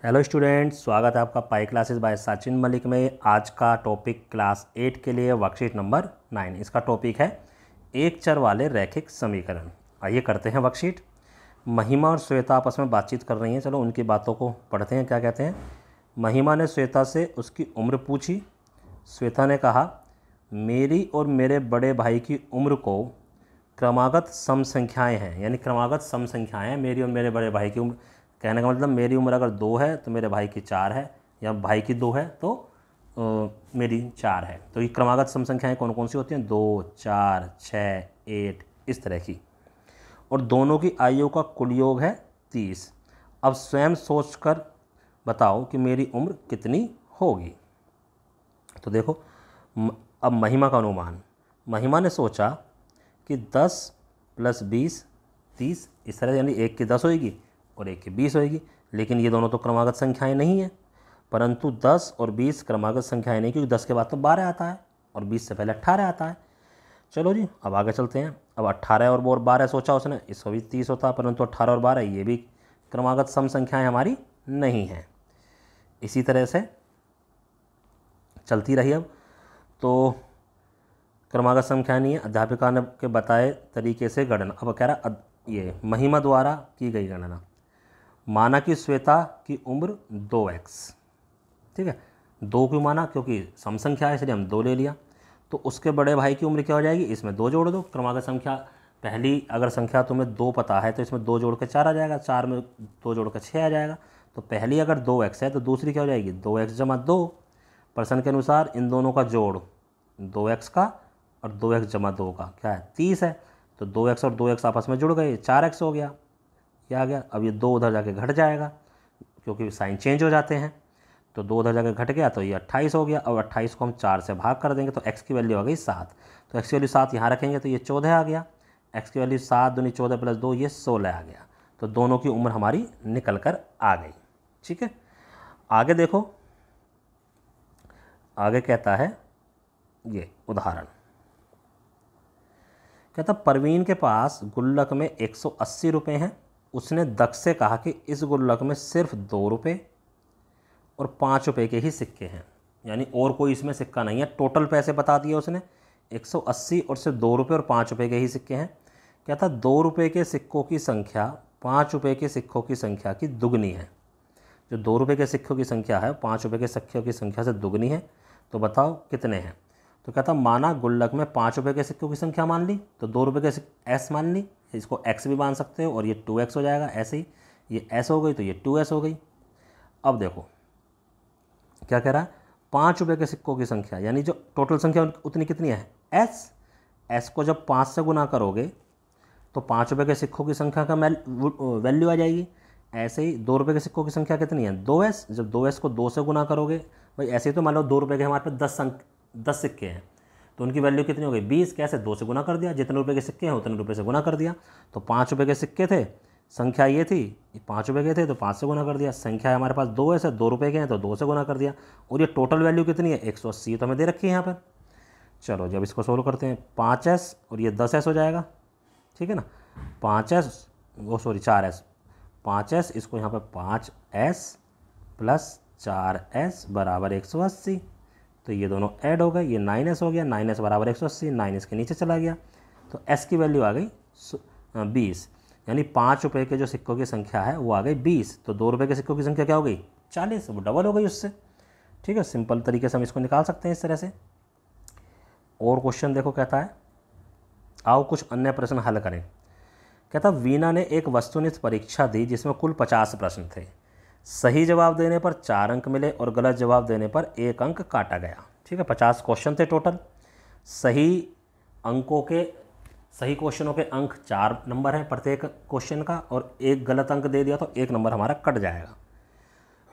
Hello students, स्वागत है आपका pi classes bye Sachin Malik में। आज का टॉपिक क्लास 8 के लिए वर्कशीट नंबर 9। इसका टॉपिक है एक चर वाले रैखिक समीकरण। आइए करते हैं वर्कशीट। महिमा और श्वेता आपस में बातचीत कर रही हैं। चलो उनकी बातों को पढ़ते हैं। क्या कहते हैं? महिमा ने श्वेता से उसकी उम्र पूछी। श्वेता ने कहा, मेरी और मेरे बड़े भाई की उम्र को क्रमागत सम संख्याएँ हैं, यानी क्रमागत सम संख्याएँ हैं मेरी और मेरे बड़े भाई की उम्र। कहने का मतलब मेरी उम्र अगर 2 है तो मेरे भाई की 4 है, या भाई की 2 है तो मेरी 4 है। तो ये क्रमागत सम संख्याएँ कौन कौन सी होती हैं? 2, 4, 6, 8, इस तरह की। और दोनों की आयु का कुल योग है 30। अब स्वयं सोचकर बताओ कि मेरी उम्र कितनी होगी। तो देखो, अब महिमा का अनुमान। महिमा ने सोचा कि 10 + 20 30, इस तरह, यानी एक की 10 होगी और एक की 20 होगी। लेकिन ये दोनों तो क्रमागत संख्याएं नहीं है, परंतु 10 और 20 क्रमागत संख्याएं नहीं, क्योंकि 10 के बाद तो 12 आता है और 20 से पहले 18 आता है। चलो जी, अब आगे चलते हैं। अब 18 और 12 सोचा उसने, इसको भी 30 होता है, परंतु 18 और 12 ये भी क्रमागत सम संख्याएं हमारी नहीं हैं। इसी तरह से चलती रही। अब तो क्रमागत संख्या नहीं है, अध्यापिका ने के बताए तरीके से गणना। अब कह रहा ये महिमा द्वारा की गई गणना। माना कि श्वेता की उम्र 2x, ठीक है, 2 क्यों माना? क्योंकि सम संख्या है इसलिए हम 2 ले लिया। तो उसके बड़े भाई की उम्र क्या हो जाएगी? इसमें 2 जोड़ दो। क्रमागत संख्या पहली अगर संख्या तुम्हें 2 पता है तो इसमें 2 जोड़ के 4 आ जाएगा, 4 में 2 जोड़ के 6 आ जाएगा। तो पहली अगर 2x है तो दूसरी क्या हो जाएगी? 2x + 2। प्रश्न के अनुसार इन दोनों का जोड़ 2x का और 2x + 2 का क्या है? 30 है। तो 2x और 2x आपस में जुड़ गए, 4x हो गया। क्या आ गया? अब ये 2 उधर जाके घट जाएगा क्योंकि साइन चेंज हो जाते हैं। तो 2 उधर जाके घट गया तो ये 28 हो गया। अब 28 को हम 4 से भाग कर देंगे तो x की वैल्यू आ गई 7। तो x की वैल्यू 7 यहाँ रखेंगे तो ये 14 आ गया। x की वैल्यू 7 दूनी 14 + 2 ये 16 आ गया। तो दोनों की उम्र हमारी निकल कर आ गई। ठीक है, आगे देखो। आगे कहता है ये उदाहरण, कहता परवीन के पास गुल्लक में 180 रुपये हैं। उसने दक्ष से कहा कि इस गुल्लक में सिर्फ 2 रुपये और 5 रुपये के ही सिक्के हैं, यानी और कोई इसमें सिक्का नहीं है। टोटल पैसे बता दिए उसने, 180 और सिर्फ 2 रुपये और 5 रुपये के ही सिक्के हैं। कहता 2 रुपये के सिक्कों की संख्या 5 रुपये के सिक्कों की संख्या की दुगनी है। जो 2 रुपये के सिक्कों की संख्या है 5 रुपये के सिक्कों की संख्या से दुगनी है। तो बताओ कितने हैं? तो कहता माना गुल्लक में 5 रुपये के सिक्कों की संख्या मान ली, तो 2 रुपये के s मान ली, इसको x भी मान सकते हो और ये 2x हो जाएगा। ऐसे ही ये s हो गई तो ये 2s हो गई। अब देखो क्या कह रहा है? 5 रुपये के सिक्कों की संख्या, यानी जो टोटल संख्या उतनी कितनी है? s को जब 5 से गुना करोगे तो 5 रुपये के सिक्कों की संख्या का वैल्यू आ जाएगी। ऐसे ही 2 रुपये के सिक्कों की संख्या कितनी है? 2s। जब 2s को 2 से गुना करोगे, भाई ऐसे ही तो मान लो 2 रुपये के हमारे पास 10 सिक्के हैं तो उनकी वैल्यू कितनी हो गई? 20। कैसे? 2 से गुना कर दिया, जितने रुपये के सिक्के हैं उतने रुपये से गुना कर दिया। तो 5 रुपये के सिक्के थे, संख्या ये थी, 5 रुपये के थे तो 5 से गुना कर दिया। संख्या हमारे पास 2 है, 2 रुपये के हैं तो 2 से गुना कर दिया। और ये टोटल वैल्यू कितनी है? 180 तो हमें दे रखी है यहाँ पर। चलो जब इसको सोल्व करते हैं, 5s और ये 10s हो जाएगा, ठीक है ना। 4s, 5s, इसको यहाँ पर 5s + 4s = 180। तो ये दोनों ऐड हो गए, ये 9s हो गया, 9s = 180, 9 इसके नीचे चला गया। तो s की वैल्यू आ गई 20, यानी 5 रुपये के जो सिक्कों की संख्या है वो आ गई 20। तो 2 रुपये के सिक्कों की संख्या क्या हो गई? 40, वो डबल हो गई उससे। ठीक है, सिंपल तरीके से हम इसको निकाल सकते हैं इस तरह से। और क्वेश्चन देखो, कहता है आओ कुछ अन्य प्रश्न हल करें। कहता वीना ने एक वस्तुनिष्ठ परीक्षा दी जिसमें कुल 50 प्रश्न थे। सही जवाब देने पर 4 अंक मिले और गलत जवाब देने पर 1 अंक काटा गया। ठीक है, 50 क्वेश्चन थे टोटल। सही क्वेश्चनों के अंक 4 नंबर हैं प्रत्येक क्वेश्चन का, और एक गलत अंक दे दिया तो 1 नंबर हमारा कट जाएगा।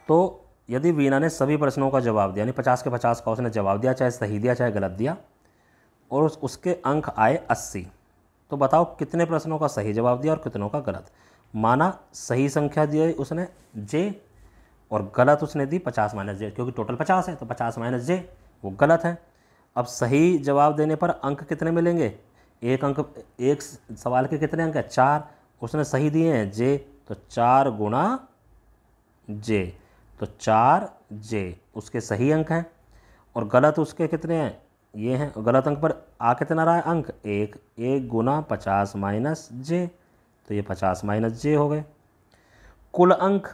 तो यदि वीना ने सभी प्रश्नों का जवाब दिया, यानी 50 के 50 का उसने जवाब दिया, चाहे सही दिया चाहे गलत दिया, और उसके अंक आए 80, तो बताओ कितने प्रश्नों का सही जवाब दिया और कितनों का गलत। माना सही संख्या दी उसने j और गलत उसने दी 50 - j, क्योंकि टोटल 50 है तो 50 - j वो गलत है। अब सही जवाब देने पर अंक कितने मिलेंगे? 1 अंक। एक सवाल के कितने अंक है? 4। उसने सही दिए हैं j, तो 4 × j। तो 4J उसके सही अंक हैं और गलत उसके कितने हैं, ये हैं। गलत अंक पर आ कितना रहा है अंक, 1 गुना 50 माइनस J, तो ये 50 माइनस J हो गए। कुल अंक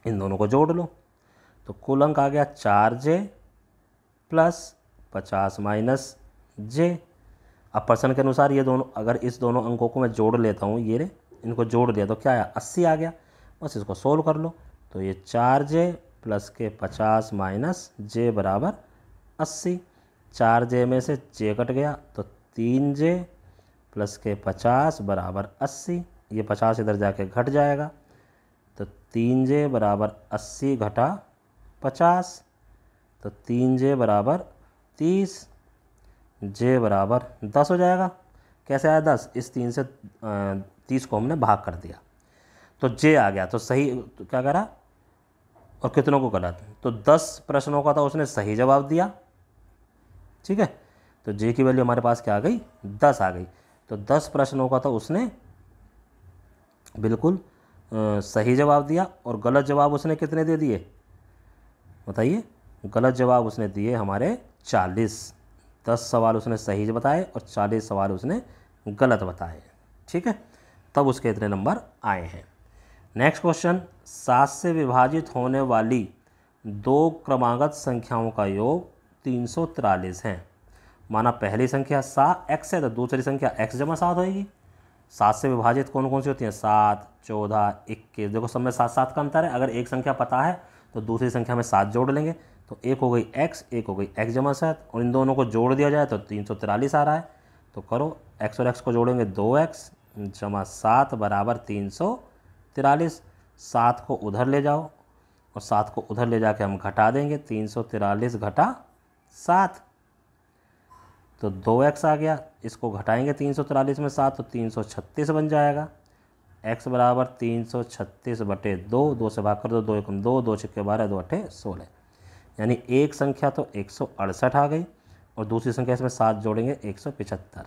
इन दोनों को जोड़ लो, तो कुल अंक आ गया 4J प्लस 50 माइनस J। अब प्रश्न के अनुसार ये दोनों, अगर इस दोनों अंकों को मैं जोड़ लेता हूँ, ये इनको जोड़ लिया तो क्या आया, 80 आ गया। बस इसको सोल्व कर लो, तो ये 4J प्लस के 50 माइनस J बराबर 80। 4J में से J कट गया तो 3J प्लस के 50 बराबर 80। ये 50 इधर जाके घट जाएगा, तो 3J बराबर 80 घटा 50, तो 3J बराबर 30, J बराबर 10 हो जाएगा। कैसे आया 10, इस 3 से 30 को हमने भाग कर दिया तो J आ गया। तो सही तो क्या करा और कितनों को गलत, तो 10 प्रश्नों का था उसने सही जवाब दिया, ठीक है। तो J की वैल्यू हमारे पास क्या आ गई, 10 आ गई। तो 10 प्रश्नों का था उसने बिल्कुल सही जवाब दिया और गलत जवाब उसने कितने दे दिए बताइए। गलत जवाब उसने दिए हमारे 40। 10 सवाल उसने सही बताए और 40 सवाल उसने गलत बताए, ठीक है। तब उसके इतने नंबर आए हैं। नेक्स्ट क्वेश्चन, 7 से विभाजित होने वाली 2 क्रमागत संख्याओं का योग 343 है। माना पहली संख्या x है तो दूसरी संख्या x जमा 7 होएगी। 7 से विभाजित कौन कौन सी होती हैं, 7, 14, 21। देखो सब में 7 का अंतर है। अगर एक संख्या पता है तो दूसरी संख्या में 7 जोड़ लेंगे, तो एक हो गई x, एक हो गई x जमा 7, और इन दोनों को जोड़ दिया जाए तो 343 आ रहा है। तो करो, x और x को जोड़ेंगे 2x जमा 7 बराबर 343। 7 को उधर ले जाओ और 7 को उधर ले जाके हम घटा देंगे, 343 घटा 7 तो 2x आ गया। इसको घटाएंगे 343 में 7 तो 336 बन जाएगा। x बराबर 336 बटे 2, 2 से भाग कर दो, 2 एकम 2, 2 छक्के 12, 2 अट्ठे 16। यानी एक संख्या तो 168 आ गई और दूसरी संख्या इसमें 7 जोड़ेंगे 175।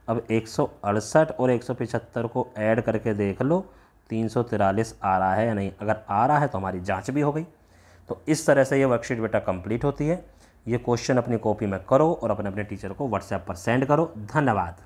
अब 168 और 175 को ऐड करके देख लो 343 आ रहा है या नहीं। अगर आ रहा है तो हमारी जांच भी हो गई। तो इस तरह से ये वर्कशीट बेटा कंप्लीट होती है। ये क्वेश्चन अपनी कॉपी में करो और अपने टीचर को व्हाट्सएप पर सेंड करो। धन्यवाद।